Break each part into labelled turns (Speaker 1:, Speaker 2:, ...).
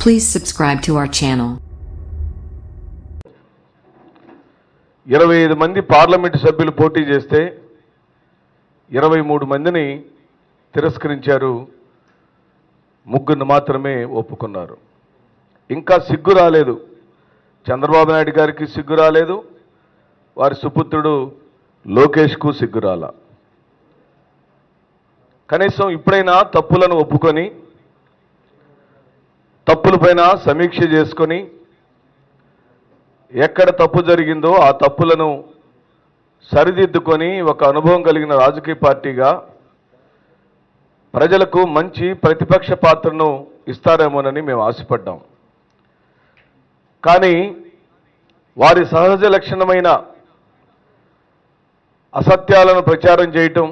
Speaker 1: Please subscribe to our channel.
Speaker 2: 25 మంది parliament సభ్యులు పోటీ చేస్తే 23 మందిని తిరస్కరించారు, ముగ్గురు మాత్రమే ఒప్పుకున్నారు. ఇంకా సిగ్గు రాలేదు, చంద్రబాబు నాయుడు గారికి సిగ్గు రాలేదు, వారి సుపుత్రుడు లోకేష్కు సిగ్గు రాల. కనీసం ఇప్పుడైనా తప్పులను ఒప్పుకొని తప్పులపైన సమీక్ష చేసుకొని ఎక్కడ తప్పు జరిగిందో ఆ తప్పులను సరిదిద్దుకొని ఒక అనుభవం కలిగిన రాజకీయ పార్టీగా ప్రజలకు మంచి ప్రతిపక్ష పాత్రను ఇస్తారేమోనని మేము ఆశపడ్డాం. కానీ వారి సహజ లక్షణమైన అసత్యాలను ప్రచారం చేయటం,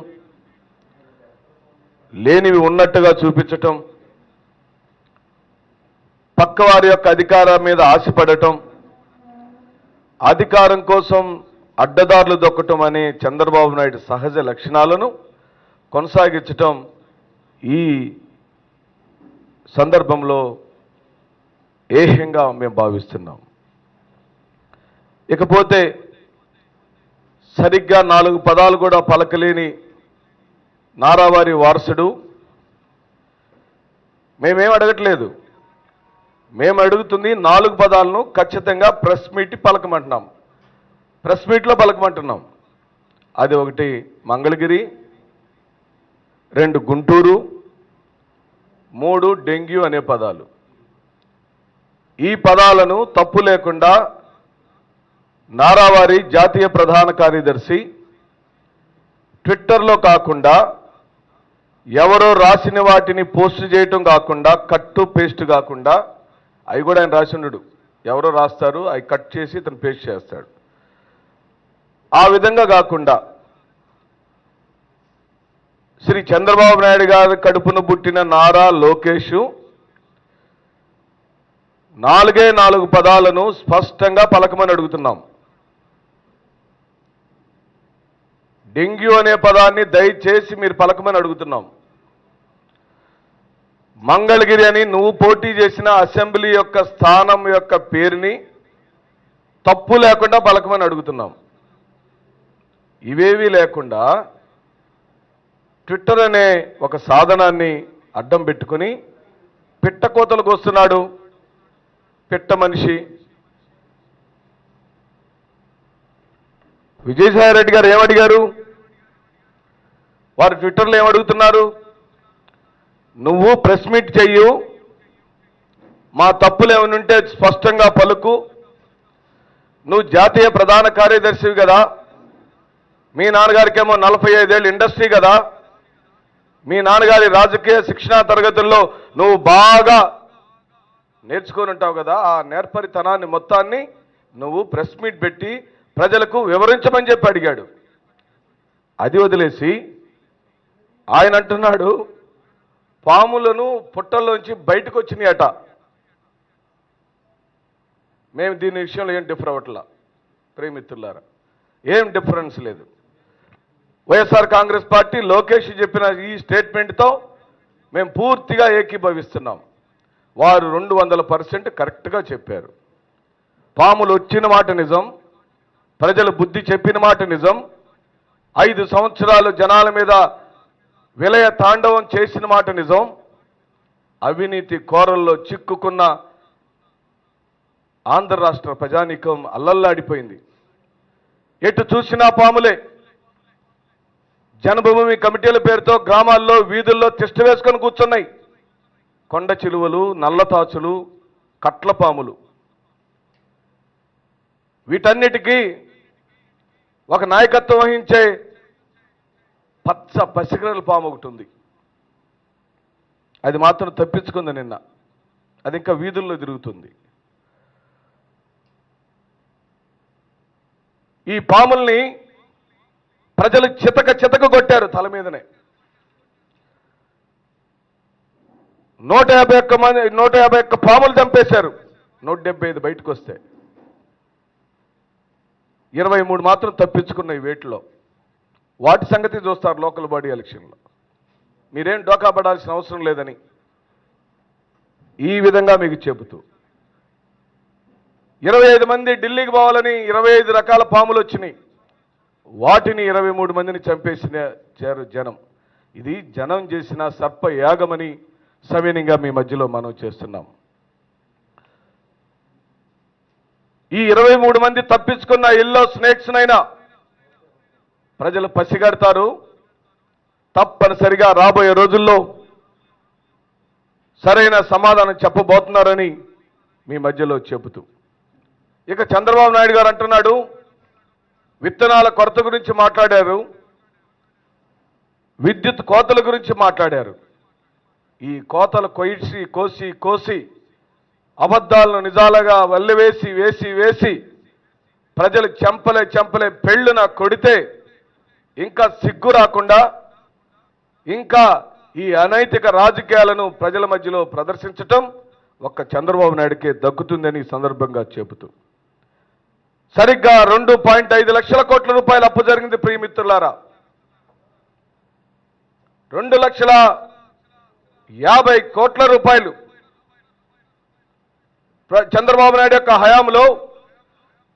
Speaker 2: లేనివి ఉన్నట్టుగా చూపించటం, పక్కవారి యొక్క అధికారం మీద ఆశపడటం, అధికారం కోసం అడ్డదారులు దొక్కటం అనే చంద్రబాబు నాయుడు సహజ లక్షణాలను కొనసాగించటం ఈ సందర్భంలో ఏహ్యంగా మేము భావిస్తున్నాం. ఇకపోతే సరిగ్గా 4 పదాలు కూడా పలకలేని నారావారి వారసుడు. మేమేం అడగట్లేదు, మేము అడుగుతుంది 4 పదాలను ఖచ్చితంగా ప్రెస్ మీట్ పలకమంటున్నాం, ప్రెస్ మీట్లో పలకమంటున్నాం. అది 1 మంగళగిరి, 2 గుంటూరు, 3 డెంగ్యూ అనే పదాలు. ఈ పదాలను తప్పు లేకుండా నారావారి జాతీయ ప్రధాన కార్యదర్శి ట్విట్టర్లో కాకుండా, ఎవరో రాసిన వాటిని పోస్ట్ చేయటం కాకుండా, కట్టు పేస్ట్ కాకుండా, అవి కూడా ఆయన రాసి ఉండడు, ఎవరో రాస్తారు అవి కట్ చేసి ఇతను పేస్ట్ చేస్తాడు. ఆ విధంగా కాకుండా శ్రీ చంద్రబాబు నాయుడు గారి కడుపును పుట్టిన నారా లోకేష్ 4 పదాలను స్పష్టంగా పలకమని అడుగుతున్నాం. డెంగ్యూ అనే పదాన్ని దయచేసి మీరు పలకమని అడుగుతున్నాం. మంగళగిరి అని నువ్వు పోటీ చేసిన అసెంబ్లీ యొక్క స్థానం యొక్క పేరుని తప్పు లేకుండా పలకమని అడుగుతున్నాం. ఇవేవీ లేకుండా ట్విట్టర్ అనే ఒక సాధనాన్ని అడ్డం పెట్టుకుని పిట్టకోతలకు వస్తున్నాడు పిట్ట మనిషి. విజయసాయి రెడ్డి గారు ఏమడిగారు? వారు ట్విట్టర్లో ఏమడుగుతున్నారు? నువ్వు ప్రెస్ మీట్ చెయ్యు, మా తప్పులు ఏమైనా ఉంటే స్పష్టంగా పలుకు, నువ్వు జాతీయ ప్రధాన కార్యదర్శివి కదా, మీ నాన్నగారికేమో 45 ఏళ్ళు ఇండస్ట్రీ కదా, మీ నాన్నగారి రాజకీయ శిక్షణా తరగతుల్లో నువ్వు బాగా నేర్చుకొని ఉంటావు కదా, ఆ నేర్పరితనాన్ని మొత్తాన్ని నువ్వు ప్రెస్ మీట్ పెట్టి ప్రజలకు వివరించమని చెప్పి అడిగాడు. అది వదిలేసి ఆయన అంటున్నాడు పాములను పుట్టల్లోంచి బయటకు వచ్చినాయట. మేము దీని విషయంలో ఏం డిఫర్ అవ్వట్లా ప్రేమిత్రులారా, ఏం డిఫరెన్స్ లేదు. వైఎస్ఆర్ కాంగ్రెస్ పార్టీ లోకేష్ చెప్పిన ఈ స్టేట్మెంట్తో మేము పూర్తిగా ఏకీభవిస్తున్నాం. వారు 200% కరెక్ట్గా చెప్పారు. పాములు వచ్చిన మాట నిజం, ప్రజలు బుద్ధి చెప్పిన మాట నిజం, 5 సంవత్సరాలు జనాల మీద విలయ తాండవం చేసిన మాట నిజం. అవినీతి కోరల్లో చిక్కుకున్న ఆంధ్ర రాష్ట్ర ప్రజానీకం అల్లల్లాడిపోయింది. ఎటు చూసినా పాములే. జన్మభూమి కమిటీల పేరుతో గ్రామాల్లో వీధుల్లో తిష్ట వేసుకొని కూర్చున్నాయి. కొండ చిలువలు, నల్లతాచులు, కట్ల పాములు. వీటన్నిటికీ ఒక నాయకత్వం వహించే పచ్చ పసిగరల పాము ఒకటి ఉంది. అది మాత్రం తప్పించుకుంది నిన్న, అది ఇంకా వీధుల్లో తిరుగుతుంది. ఈ పాముల్ని ప్రజలు చితక కొట్టారు తల మీదనే. 151 పాములు చంపేశారు. 175 బయటకు వస్తే 23 మాత్రం తప్పించుకున్నాయి వేటిలో. వాటి సంగతి చూస్తారు లోకల్ బాడీ ఎలక్షన్లో. మీరేం డోకా పడాల్సిన అవసరం లేదని. ఈ విధంగా మీకు చెబుతూ 25 మంది ఢిల్లీకి పోవాలని 25 రకాల పాములు వచ్చినాయి. వాటిని 23 మందిని చంపేసిన జనం. ఇది జనం చేసిన సర్ప యాగమని సవినీయంగా మీ మధ్యలో మనం చేస్తున్నాం. ఈ 23 మంది తప్పించుకున్న ఎల్లో స్నేక్స్ నైనా ప్రజలు పసిగడతారు. తప్పనిసరిగా రాబోయే రోజుల్లో సరైన సమాధానం చెప్పబోతున్నారని మీ మధ్యలో చెబుతూ, ఇక చంద్రబాబు నాయుడు గారు అంటున్నాడు, విత్తనాల కొరత గురించి మాట్లాడారు, విద్యుత్ కోతల గురించి మాట్లాడారు. ఈ కోతలు కోసి అబద్ధాలను నిజాలుగా వల్లెవేసి వేసి ప్రజలు చెంపలే పెళ్ళున కొడితే ఇంకా సిగ్గు రాకుండా ఇంకా ఈ అనైతిక రాజకీయాలను ప్రజల మధ్యలో ప్రదర్శించటం ఒక్క చంద్రబాబు నాయుడికే దక్కుతుందని సందర్భంగా చెబుతూ, సరిగ్గా 2.5 లక్షల కోట్ల రూపాయలు అప్పు జరిగింది ప్రియమిత్రులారా. 2,50,00,000 కోట్ల రూపాయలు చంద్రబాబు నాయుడు యొక్క హయాంలో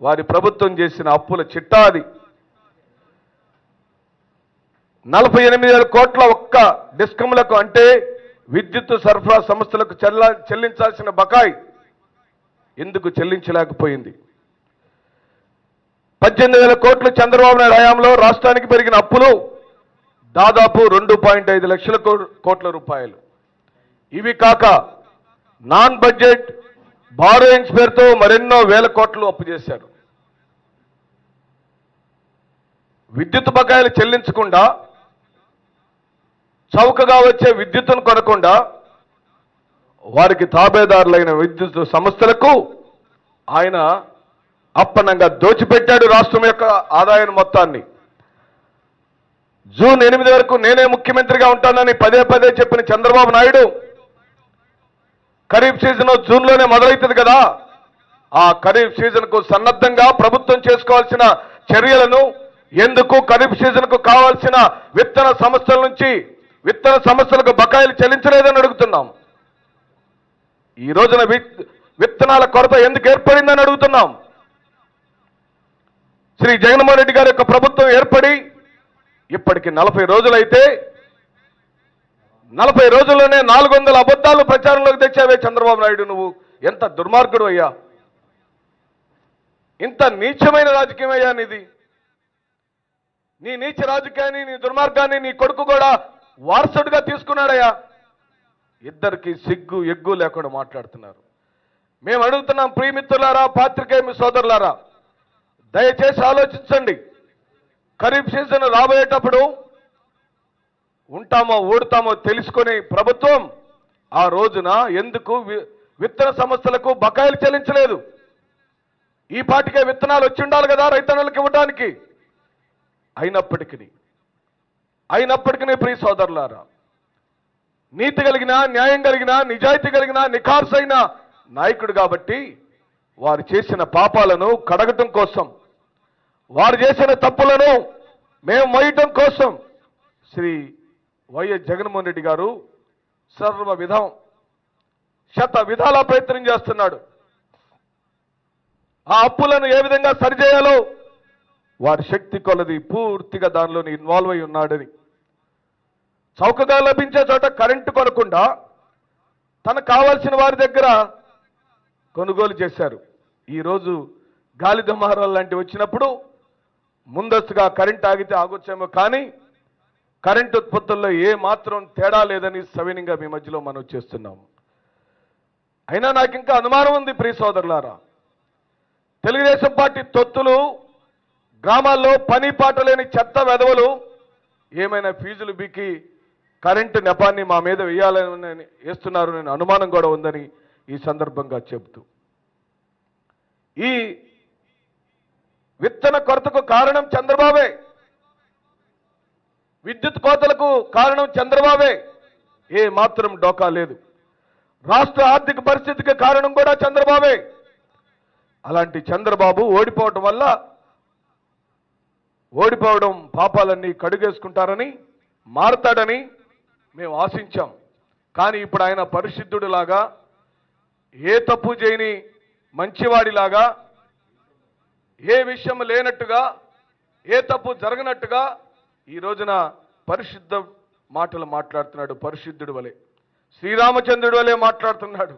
Speaker 2: వారి ప్రభుత్వం చేసిన అప్పుల చిట్టా అది. 48,000 కోట్ల ఒక్క డిస్కంలకు, అంటే విద్యుత్ సరఫరా సంస్థలకు చెల్లించాల్సిన బకాయి ఎందుకు చెల్లించలేకపోయింది? 18,000 కోట్లు చంద్రబాబు నాయుడు హయాంలో రాష్ట్రానికి పెరిగిన అప్పులు దాదాపు 2.5 లక్షల కోట్ల రూపాయలు. ఇవి కాక నాన్ బడ్జెట్ బారోయింగ్స్ పేరుతో మరెన్నో వేల కోట్లు అప్పు చేశారు. విద్యుత్ బకాయిలు చెల్లించకుండా, చౌకగా వచ్చే విద్యుత్తును కొనకుండా వారికి తాబేదారులైన విద్యుత్ సంస్థలకు ఆయన అప్పనంగా దోచిపెట్టాడు రాష్ట్రం యొక్క ఆదాయం మొత్తాన్ని. జూన్ 8 వరకు నేనే ముఖ్యమంత్రిగా ఉంటానని పదే చెప్పిన చంద్రబాబు నాయుడు, ఖరీఫ్ సీజన్ జూన్లోనే మొదలవుతుంది కదా, ఆ ఖరీఫ్ సీజన్కు సన్నద్ధంగా ప్రభుత్వం చేసుకోవాల్సిన చర్యలను ఎందుకు ఖరీఫ్ సీజన్కు కావాల్సిన విత్తన సంస్థలకు బకాయిలు చెల్లించలేదని అడుగుతున్నాం. ఈ రోజున విత్తనాల కొరత ఎందుకు ఏర్పడిందని అడుగుతున్నాం. శ్రీ జగన్మోహన్ రెడ్డి గారి యొక్క ప్రభుత్వం ఏర్పడి ఇప్పటికి 40 రోజులైతే 40 రోజుల్లోనే 400 అబద్ధాలు ప్రచారంలోకి తెచ్చావే చంద్రబాబు నాయుడు, నువ్వు ఎంత దుర్మార్గుడు అయ్యా! ఇంత నీచమైన రాజకీయం అయ్యా నీది. నీ నీచ రాజకీయాన్ని, నీ దుర్మార్గాన్ని నీ కొడుకు కూడా వారసుడిగా తీసుకున్నాడయ్యా. ఇద్దరికి సిగ్గు ఎగ్గు లేకుండా మాట్లాడుతున్నారు. మేము అడుగుతున్నాం, ప్రియమిత్రులారా, పాత్రికేయ సోదరులారా, దయచేసి ఆలోచించండి. ఖరీఫ్ సీజన్ రాబోయేటప్పుడు ఉంటామో ఓడుతామో తెలుసుకొని ప్రభుత్వం ఆ రోజున ఎందుకు విత్తన సంస్థలకు బకాయిలు చెల్లించలేదు? ఈ పాటికే విత్తనాలు వచ్చి ఉండాలి కదా రైతన్నలకు ఇవ్వడానికి. అయినప్పటికీ ప్రియ సోదరులారా, నీతి కలిగిన, న్యాయం కలిగిన, నిజాయితీ కలిగిన, నిఖార్సైన నాయకుడు కాబట్టి వారు చేసిన పాపాలను కడగటం కోసం, వారు చేసిన తప్పులను మేము మోయటం కోసం శ్రీ వైఎస్ జగన్మోహన్ రెడ్డి గారు శత విధాలా ప్రయత్నం చేస్తున్నాడు. ఆ అప్పులను ఏ విధంగా సరిచేయాలో వారి శక్తి కొలది పూర్తిగా దానిలోని ఇన్వాల్వ్ అయి ఉన్నాడని, చౌకగా లభించే చోట కరెంటు కొనకుండా తనకు కావాల్సిన వారి దగ్గర కొనుగోలు చేశారు. ఈరోజు గాలి దుమారాలు లాంటివి వచ్చినప్పుడు ముందస్తుగా కరెంట్ ఆగితే ఆగొచ్చేమో, కానీ కరెంటు ఉత్పత్తుల్లో ఏ మాత్రం తేడా లేదని సవినీయంగా మీ మధ్యలో మనం చేస్తున్నాము. అయినా నాకు ఇంకా అనుమానం ఉంది ప్రియ సోదరులారా. తెలుగుదేశం పార్టీ తొత్తులు, గ్రామాల్లో పని పాట లేని చెత్త వెధవలు ఏమైనా ఫీజులు బీకి కరెంటు నెపాన్ని మా మీద వేయాలని వేస్తున్నారు నేను అనుమానం కూడా ఉందని ఈ సందర్భంగా చెబుతూ, ఈ విత్తన కొరతకు కారణం చంద్రబాబే, విద్యుత్ కోతలకు కారణం చంద్రబాబే, ఏ మాత్రం డోకా లేదు. రాష్ట్ర ఆర్థిక పరిస్థితికి కారణం కూడా చంద్రబాబే. అలాంటి చంద్రబాబు ఓడిపోవడం పాపాలన్నీ కడుగేసుకుంటారని, మారతాడని మేము ఆశించాం. కానీ ఇప్పుడు ఆయన పరిశుద్ధుడిలాగా ఏ తప్పు చేయని మంచివాడిలాగా, ఏ విషయం లేనట్టుగా, ఏ తప్పు జరగనట్టుగా ఈ రోజున పరిశుద్ధ మాటలు మాట్లాడుతున్నాడు. పరిశుద్ధుడు వలె, శ్రీరామచంద్రుడు వలె మాట్లాడుతున్నాడు.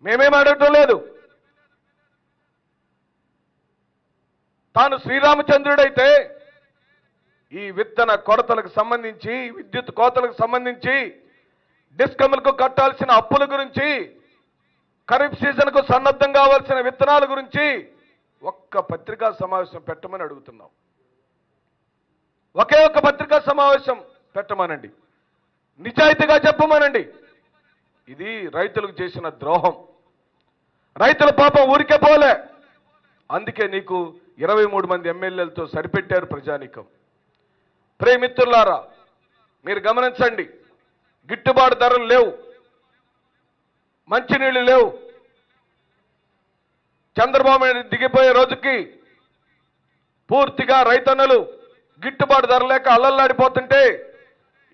Speaker 2: మేమేం అడగటం లేదు. తాను శ్రీరామచంద్రుడైతే ఈ విత్తన కొరతలకు సంబంధించి, విద్యుత్ కోతలకు సంబంధించి, డిస్కమ్లకు కట్టాల్సిన అప్పుల గురించి, ఖరీఫ్ సీజన్కు సన్నద్ధం కావాల్సిన విత్తనాల గురించి ఒక్క పత్రికా సమావేశం పెట్టమని అడుగుతున్నాం. ఒకే ఒక్క పత్రికా సమావేశం పెట్టమనండి, నిజాయితీగా చెప్పమనండి. ఇది రైతులకు చేసిన ద్రోహం. రైతుల పాపం ఊరికే పోలే. అందుకే నీకు 23 మంది ఎమ్మెల్యేలతో సరిపెట్టారు ప్రజానీకం. ప్రియమిత్రులారా, మీరు గమనించండి. గిట్టుబాటు ధరలు లేవు, మంచినీళ్లు లేవు. చంద్రబాబు నాయుడు దిగిపోయే రోజుకి పూర్తిగా రైతన్నలు గిట్టుబాటు ధర లేక అల్లల్లాడిపోతుంటే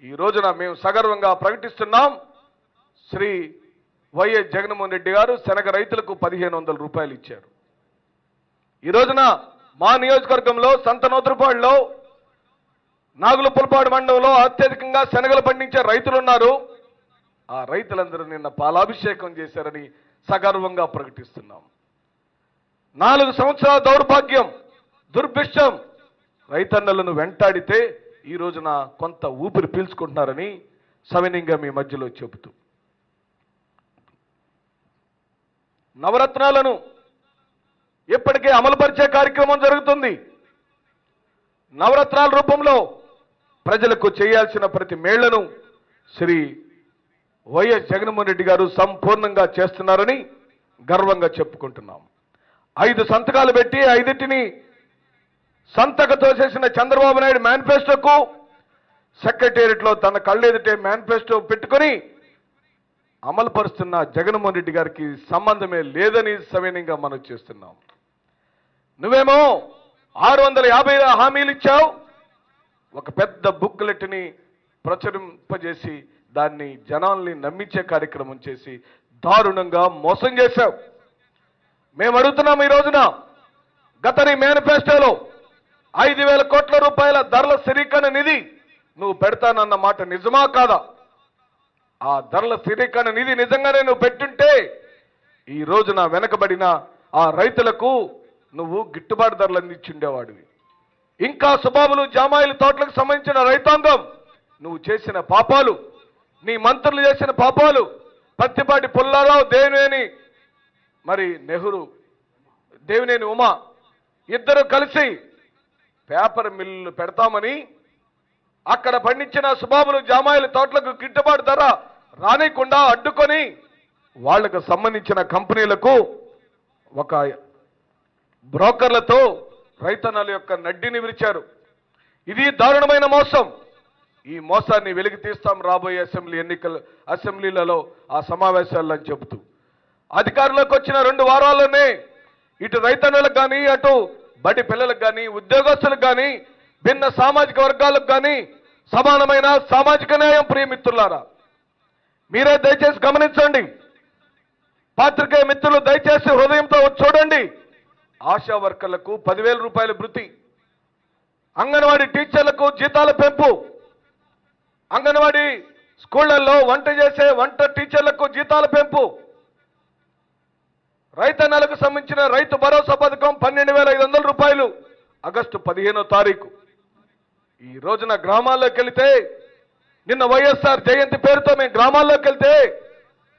Speaker 2: ఈ రోజున మేము సగర్వంగా ప్రకటిస్తున్నాం. శ్రీ వైఎస్ జగన్మోహన్ రెడ్డి గారు శనగ రైతులకు 1500 రూపాయలు ఇచ్చారు. ఈ రోజున మా నియోజకవర్గంలో సంతనూతరపాడులో, నాగులపులపాడు మండలంలో అత్యధికంగా శనగలు పండించే రైతులు ఉన్నారు. ఆ రైతులందరూ నిన్న పాలాభిషేకం చేశారని సగర్వంగా ప్రకటిస్తున్నాం. 4 సంవత్సరాల దౌర్భాగ్యం, దుర్భిక్షం రైతన్నలను వెంటాడితే ఈ రోజున కొంత ఊపిరి పీల్చుకుంటున్నారని సవినయంగా మీ మధ్యలో చెబుతూ, నవరత్నాలను ఇప్పటికే అమలుపరిచే కార్యక్రమం జరుగుతుంది. నవరత్నాల రూపంలో ప్రజలకు చేయాల్సిన ప్రతి మేళ్లను శ్రీ వైఎస్ జగన్మోహన్ రెడ్డి గారు సంపూర్ణంగా చేస్తున్నారని గర్వంగా చెప్పుకుంటున్నాం. 5 సంతకాలు పెట్టి 5టిని సంతకతో చేసిన చంద్రబాబు నాయుడు మేనిఫెస్టోకు సెక్రటేరియట్లో తన కళ్ళెదుటే మేనిఫెస్టో పెట్టుకొని అమలు పరుస్తున్న జగన్మోహన్ రెడ్డి గారికి సంబంధమే లేదని సవినయంగా మనం చేస్తున్నాం. నువ్వేమో 650 హామీలు ఇచ్చావు. ఒక పెద్ద బుక్లెట్ని ప్రచురింపజేసి దాన్ని జనాల్ని నమ్మించే కార్యక్రమం చేసి దారుణంగా మోసం చేశావు. మేము అడుగుతున్నాం, ఈ రోజున గత నీ మేనిఫెస్టోలో 5,000 కోట్ల రూపాయల ధరల స్థిరీకరణ నిధి నువ్వు పెడతానన్న మాట నిజమా కాదా? ఆ ధరల స్థిరీకరణ నిధి నిజంగానే నువ్వు పెట్టుంటే ఈ రోజున వెనకబడిన ఆ రైతులకు నువ్వు గిట్టుబాటు ధరలు అందించుండేవాడివి. ఇంకా సుబాబులు, జామాయిలు తోటలకు సంబంధించిన రైతాంగం నువ్వు చేసిన పాపాలు, నీ మంత్రులు చేసిన పాపాలు, పత్తిపాటి పుల్లారావు, దేవినేని ఉమా ఇద్దరు కలిసి పేపర్ మిల్లులు పెడతామని అక్కడ పండించిన సుబాబులు, జామాయిలు తోటలకు గిట్టుబాటు ధర రానికుండా అడ్డుకొని వాళ్లకు సంబంధించిన కంపెనీలకు ఒక బ్రోకర్లతో రైతన్నల యొక్క నడ్డిని విరిచారు. ఇది దారుణమైన మోసం. ఈ మోసాన్ని వెలికి తీస్తాం రాబోయే అసెంబ్లీలలో ఆ సమావేశాల్లో అని చెబుతూ, అధికారంలోకి వచ్చిన 2 వారాల్లోనే ఇటు రైతన్నలకు కానీ, అటు బడి పిల్లలకు కానీ, ఉద్యోగస్తులకు కానీ, భిన్న సామాజిక వర్గాలకు కానీ సమానమైన సామాజిక న్యాయం. ప్రియమిత్రులారా, మీరే దయచేసి గమనించండి. పాత్రికేయ మిత్రులు దయచేసి హృదయంతో చూడండి. ఆశా వర్కర్లకు 10,000 రూపాయల భృతి, అంగన్వాడీ టీచర్లకు జీతాల పెంపు, అంగన్వాడీ స్కూళ్లలో వంట టీచర్లకు జీతాల పెంపు, రైతన్నలకు సంబంధించిన రైతు భరోసా పథకం 12,500 రూపాయలు ఆగస్టు 15వ తారీఖు. ఈ రోజున గ్రామాల్లోకి వెళితే, నిన్న వైఎస్ఆర్ జయంతి పేరుతో మేము గ్రామాల్లోకి వెళ్తే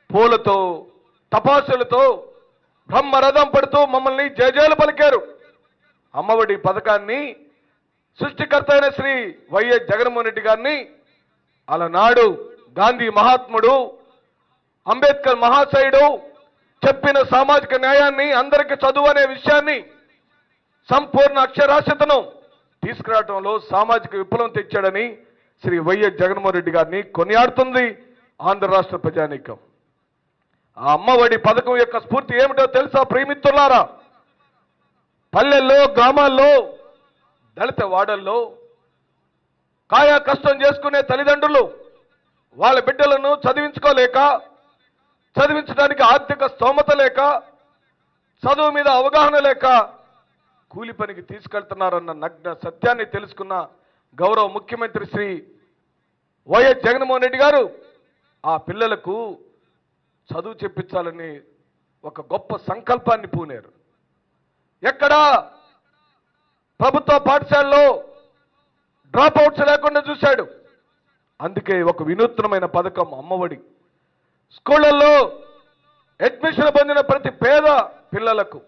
Speaker 2: పూలతో, తపాసులతో బ్రహ్మరథం పడుతూ మమ్మల్ని జయజయలు పలికారు. అమ్మఒడి పథకాన్ని సృష్టికర్త అయిన శ్రీ వైఎస్ జగన్మోహన్ రెడ్డి గారిని, అలనాడు గాంధీ మహాత్ముడు, అంబేద్కర్ మహాశయుడు చెప్పిన సామాజిక న్యాయాన్ని, అందరికీ చదువు అనే విషయాన్ని, సంపూర్ణ అక్షరాస్యతను తీసుకురావడంలో సామాజిక విప్లవం తెచ్చాడని శ్రీ వైఎస్ జగన్మోహన్ రెడ్డి గారిని కొనియాడుతుంది ఆంధ్ర రాష్ట్ర ప్రజానీకం. ఆ అమ్మఒడి పథకం యొక్క స్ఫూర్తి ఏమిటో తెలుసా ప్రియమిత్రులారా? పల్లెల్లో, గ్రామాల్లో, దళిత వాడల్లో కాయా కష్టం చేసుకునే తల్లిదండ్రులు వాళ్ళ బిడ్డలను చదివించుకోలేక చదివించడానికి ఆర్థిక స్తోమత లేక, చదువు మీద అవగాహన లేక కూలి పనికి తీసుకెళ్తున్నారన్న నగ్న సత్యాన్ని తెలుసుకున్న గౌరవ ముఖ్యమంత్రి శ్రీ వైఎస్ జగన్మోహన్ రెడ్డి గారు ఆ పిల్లలకు చదువు చెప్పించాలని ఒక గొప్ప సంకల్పాన్ని పూనారు. ఎక్కడా ప్రభుత్వ పాఠశాలలో డ్రాప్ అవుట్స్ లేకుండా చూశాడు. అందుకే ఒక వినూత్నమైన పథకం అమ్మఒడి. స్కూళ్ళల్లో అడ్మిషన్ పొందిన ప్రతి పేద పిల్లలకు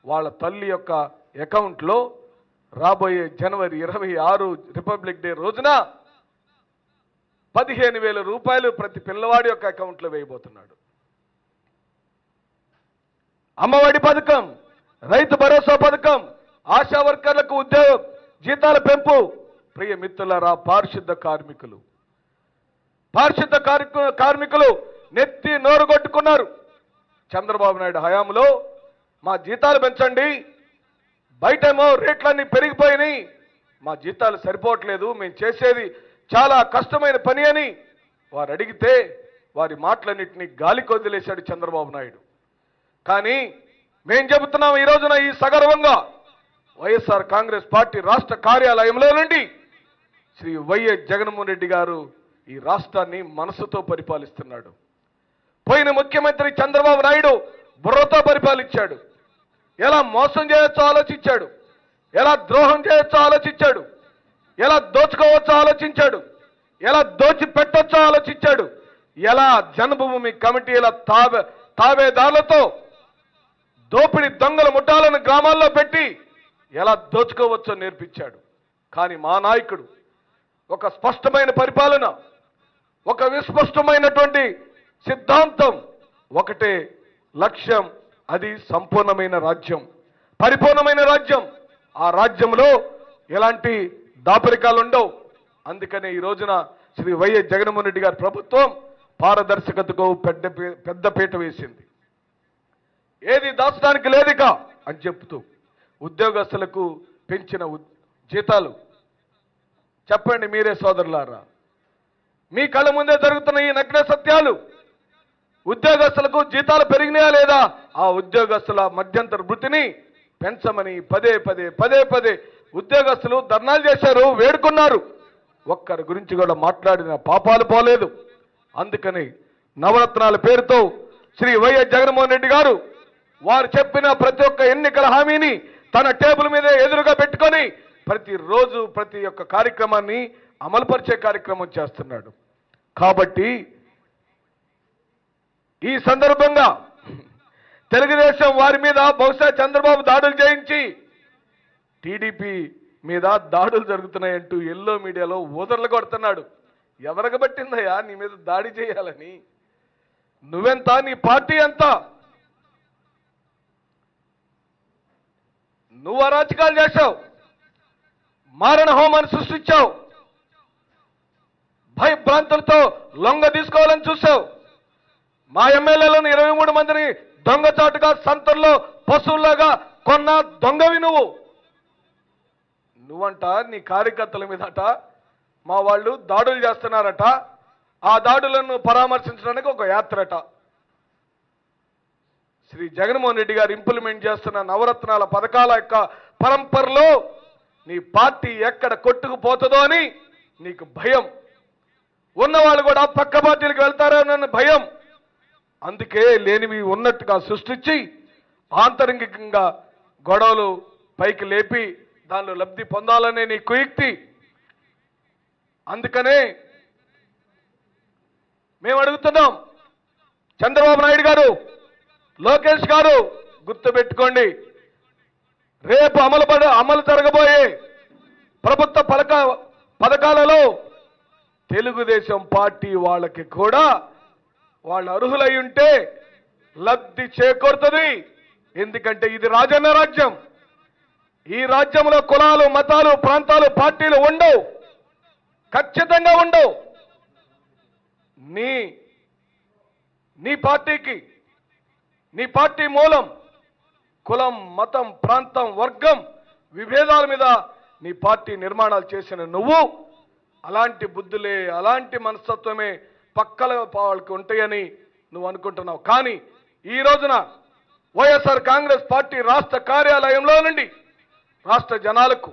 Speaker 2: వాళ్ళ తల్లి యొక్క అకౌంట్లో రాబోయే జనవరి 26 రిపబ్లిక్ డే రోజున 15,000 రూపాయలు ప్రతి పిల్లవాడి యొక్క అకౌంట్లో వేయబోతున్నాడు. అమ్మఒడి పథకం, రైతు భరోసా పథకం, ఆశా వర్కర్లకు ఉద్యోగ జీతాల పెంపు. ప్రియ మిత్రులారా, పారిశుద్ధ కార్మికులు నెత్తి నోరు కొట్టుకున్నారు. చంద్రబాబు నాయుడు హయాంలో మా జీతాలు పెంచండి, బయటేమో రేట్లన్నీ పెరిగిపోయినాయి, మా జీతాలు సరిపోవట్లేదు, మేము చేసేది చాలా కష్టమైన పని అని వారు అడిగితే వారి మాటలన్నింటినీ గాలికి వదిలేశాడు చంద్రబాబు నాయుడు. కానీ మేం చెబుతున్నాం ఈ రోజున ఈ సగర్వంగా వైఎస్ఆర్ కాంగ్రెస్ పార్టీ రాష్ట్ర కార్యాలయంలో నుండి శ్రీ వైఎస్ జగన్మోహన్ రెడ్డి గారు ఈ రాష్ట్రాన్ని మనసుతో పరిపాలిస్తున్నాడు. పోయిన ముఖ్యమంత్రి చంద్రబాబు నాయుడు బుర్రతో పరిపాలించాడు. ఎలా మోసం చేయొచ్చో ఆలోచించాడు, ఎలా ద్రోహం చేయొచ్చో ఆలోచించాడు, ఎలా దోచుకోవచ్చో ఆలోచించాడు, ఎలా దోచిపెట్టొచ్చో ఆలోచించాడు, ఎలా జన్మభూమి కమిటీల తావేదారులతో దోపిడి దొంగల ముఠాలను గ్రామాల్లో పెట్టి ఎలా దోచుకోవచ్చో నేర్పించాడు. కానీ మా నాయకుడు ఒక స్పష్టమైన పరిపాలన, ఒక విస్పష్టమైనటువంటి సిద్ధాంతం, ఒకటే లక్ష్యం, అది సంపూర్ణమైన రాజ్యం, పరిపూర్ణమైన రాజ్యం. ఆ రాజ్యంలో ఎలాంటి దాపరికాలు ఉండవు. అందుకనే ఈ రోజున శ్రీ వైఎస్ జగన్మోహన్ రెడ్డి గారి ప్రభుత్వం పారదర్శకతకు పెద్ద పీట వేసింది. ఏది దాచడానికి లేదిక అని చెప్తూ ఉద్యోగస్తులకు పెంచిన జీతాలు చెప్పండి మీరే సోదరులారా. మీ కళ్ళ ముందే జరుగుతున్న ఈ నగ్న సత్యాలు. ఉద్యోగస్తులకు జీతాలు పెరిగినాయా లేదా? ఆ ఉద్యోగస్తుల మధ్యంతర వృత్తిని పెంచమని పదే పదే ఉద్యోగస్తులు ధర్నాలు చేశారు, వేడుకున్నారు. ఒక్కరి గురించి కూడా మాట్లాడిన పాపాలు పోలేదు. అందుకని నవరత్నాల పేరుతో శ్రీ వైఎస్ జగన్మోహన్ రెడ్డి గారు వారు చెప్పిన ప్రతి ఒక్క ఎన్నికల హామీని తన టేబుల్ మీద ఎదురుగా పెట్టుకొని ప్రతిరోజు ప్రతి ఒక్క కార్యక్రమాన్ని అమలుపరిచే కార్యక్రమం చేస్తున్నాడు. కాబట్టి ఈ సందర్భంగా తెలుగుదేశం వారి మీద బహుశా చంద్రబాబు దాడులు చేయించి టీడీపీ మీద దాడులు జరుగుతున్నాయంటూ ఎల్లో మీడియాలో ఊదర్లు కొడుతున్నాడు. ఎవరికి పట్టిందయ్యా నీ మీద దాడి చేయాలని? నువ్వెంత, నీ పార్టీ ఎంత? నువ్వు అరాచకాలు చేశావు, మారణ హోమాన్ని సృష్టించావు, భయభ్రాంతులతో లొంగ తీసుకోవాలని చూసావు. మా ఎమ్మెల్యేలను 23 మందిని దొంగచాటుగా సంతల్లో పశువులాగా కొన్న దొంగవి నువ్వంట నీ కార్యకర్తల మీదట మా వాళ్ళు దాడులు చేస్తున్నారట. ఆ దాడులను పరామర్శించడానికి ఒక యాత్రట. శ్రీ జగన్మోహన్ రెడ్డి గారు ఇంప్లిమెంట్ చేస్తున్న నవరత్నాల పథకాల యొక్క పరంపరలో నీ పార్టీ ఎక్కడ కొట్టుకుపోతుందో అని నీకు భయం. ఉన్నవాళ్ళు కూడా పక్క పార్టీలకు వెళ్తారన్న భయం. అందుకే లేనివి ఉన్నట్టుగా సృష్టించి ఆంతరంగికంగా గొడవలు పైకి లేపి దానిలో లబ్ధి పొందాలనే నీ కుయుక్తి. అందుకనే మేము అడుగుతున్నాం, చంద్రబాబు నాయుడు గారు, లోకేష్ గారు, గుర్తుపెట్టుకోండి, రేపు అమలు జరగబోయే ప్రభుత్వ పథకాలలో తెలుగుదేశం పార్టీ వాళ్ళకి కూడా వాళ్ళు అర్హులై ఉంటే లబ్ధి చేకూరుతుంది. ఎందుకంటే ఇది రాజన్న రాజ్యం. ఈ రాజ్యంలో కులాలు, మతాలు, ప్రాంతాలు, పార్టీలు ఉండవు, ఖచ్చితంగా ఉండవు. నీ పార్టీకి, నీ పార్టీ మూలం కులం, మతం, ప్రాంతం, వర్గం విభేదాల మీద నీ పార్టీ నిర్మాణాలు చేసిన నువ్వు అలాంటి బుద్ధులే, అలాంటి మనస్తత్వమే పక్కల వాళ్ళకి ఉంటాయని నువ్వు అనుకుంటున్నావు. కానీ ఈ రోజున వైఎస్ఆర్ కాంగ్రెస్ పార్టీ రాష్ట్ర కార్యాలయంలో నుండి రాష్ట్ర జనాలకు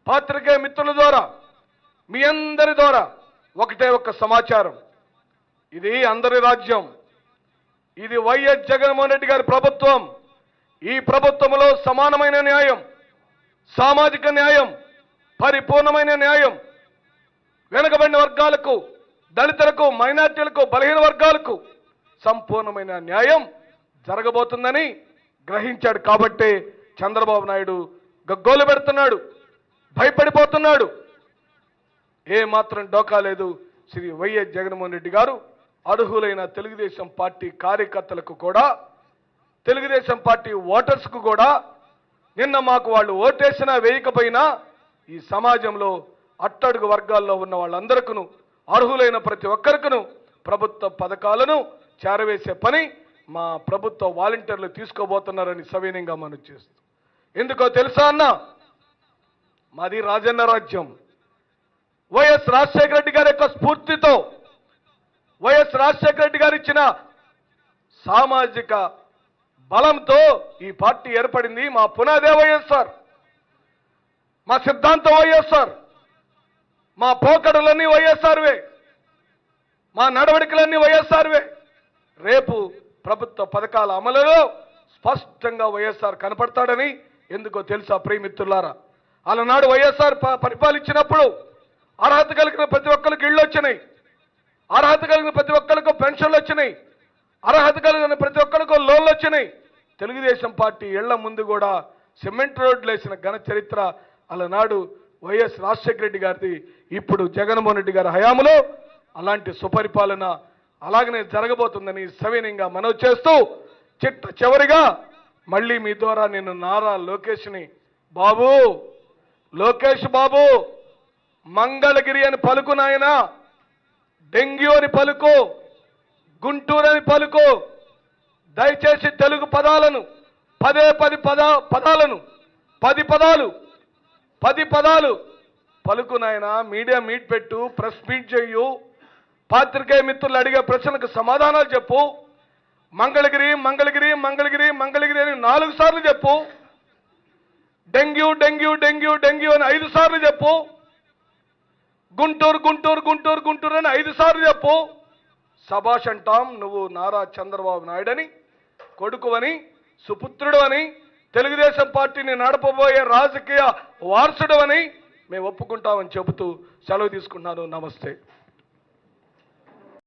Speaker 2: పాత్రికేయ మిత్రుల ద్వారా మీ అందరి ద్వారా ఒకటే ఒక్క సమాచారం. ఇది అందరి రాజ్యం. ఇది వైఎస్ జగన్మోహన్ రెడ్డి గారి ప్రభుత్వం. ఈ ప్రభుత్వంలో సమానమైన న్యాయం, సామాజిక న్యాయం, పరిపూర్ణమైన న్యాయం, వెనుకబడిన వర్గాలకు, దళితులకు, మైనార్టీలకు, బలహీన వర్గాలకు సంపూర్ణమైన న్యాయం జరగబోతుందని గ్రహించాడు. కాబట్టే చంద్రబాబు నాయుడు గగ్గోలు పెడుతున్నాడు, భయపడిపోతున్నాడు. ఏ మాత్రం డోకా లేదు. శ్రీ వైఎస్ జగన్మోహన్ రెడ్డి గారు అర్హులైన తెలుగుదేశం పార్టీ కార్యకర్తలకు కూడా, తెలుగుదేశం పార్టీ ఓటర్స్కు కూడా, నిన్న మాకు వాళ్ళు ఓటేసినా వేయకపోయినా ఈ సమాజంలో అట్టడుగు వర్గాల్లో ఉన్న వాళ్ళందరికీ, అర్హులైన ప్రతి ఒక్కరికను ప్రభుత్వ పథకాలను చేరవేసే పని మా ప్రభుత్వ వాలంటీర్లు తీసుకోబోతున్నారని సవినయంగా మనం చేస్తూ, ఎందుకో తెలుసా అన్న, మాది రాజన్న రాజ్యం. వైఎస్ రాజశేఖర రెడ్డి గారి యొక్క స్ఫూర్తితో, వైఎస్ రాజశేఖర రెడ్డి గారు ఇచ్చిన సామాజిక బలంతో ఈ పార్టీ ఏర్పడింది. మా పునాదే వైఎస్ఆర్, మా సిద్ధాంతం వైఎస్ఆర్, మా పోకడలన్నీ వైఎస్ఆర్వే, మా నడవడికలన్నీ వైఎస్ఆర్వే. రేపు ప్రభుత్వ పథకాల అమలులో స్పష్టంగా వైఎస్ఆర్ కనపడతాడని ఎందుకో తెలుసా ప్రియమిత్రులారా? అలనాడు వైఎస్ఆర్ పరిపాలించినప్పుడు అర్హత కలిగిన ప్రతి ఒక్కరికి ఇళ్ళు వచ్చినాయి, అర్హత కలిగిన ప్రతి ఒక్కరికి పెన్షన్లు వచ్చినాయి, అర్హత కలిగిన ప్రతి ఒక్కరికి లోన్లు వచ్చినాయి. తెలుగుదేశం పార్టీ ఇళ్ల ముందు కూడా సిమెంట్ రోడ్లు వేసిన ఘన చరిత్ర అలనాడు వైఎస్ రాజశేఖర రెడ్డి గారిది. ఇప్పుడు జగన్మోహన్ రెడ్డి గారి హయాంలో అలాంటి సుపరిపాలన అలాగనే జరగబోతుందని సవినయంగా మనవి చేస్తూ, చివరిగా మళ్ళీ మీ ద్వారా నేను నారా లోకేష్ని, బాబు లోకేష్ బాబు, మంగళగిరి అని పలుకు నాయన, డెంగ్యూ అని పలుకు, గుంటూరు అని పలుకు. దయచేసి తెలుగు పదాలను పది పదాలు పలుకు నాయన. మీడియా మీట్ పెట్టు, ప్రెస్ మీట్ చెయ్యు, పాత్రికేయ మిత్రులు అడిగే ప్రశ్నలకు సమాధానాలు చెప్పు. మంగళగిరి మంగళగిరి మంగళగిరి మంగళగిరి అని 4 సార్లు చెప్పు. డెంగ్యూ డెంగ్యూ డెంగ్యూ డెంగ్యూ అని 5 సార్లు చెప్పు. గుంటూరు గుంటూరు గుంటూరు గుంటూరు అని 5 సార్లు చెప్పు. సభాష్ అంటాం. నువ్వు నారా చంద్రబాబు నాయుడని కొడుకువని, సుపుత్రుడు అని, తెలుగుదేశం పార్టీని నడపబోయే రాజకీయ వారసుడు అని మేము ఒప్పుకుంటామని చెబుతూ సెలవు తీసుకుంటున్నాను. నమస్తే.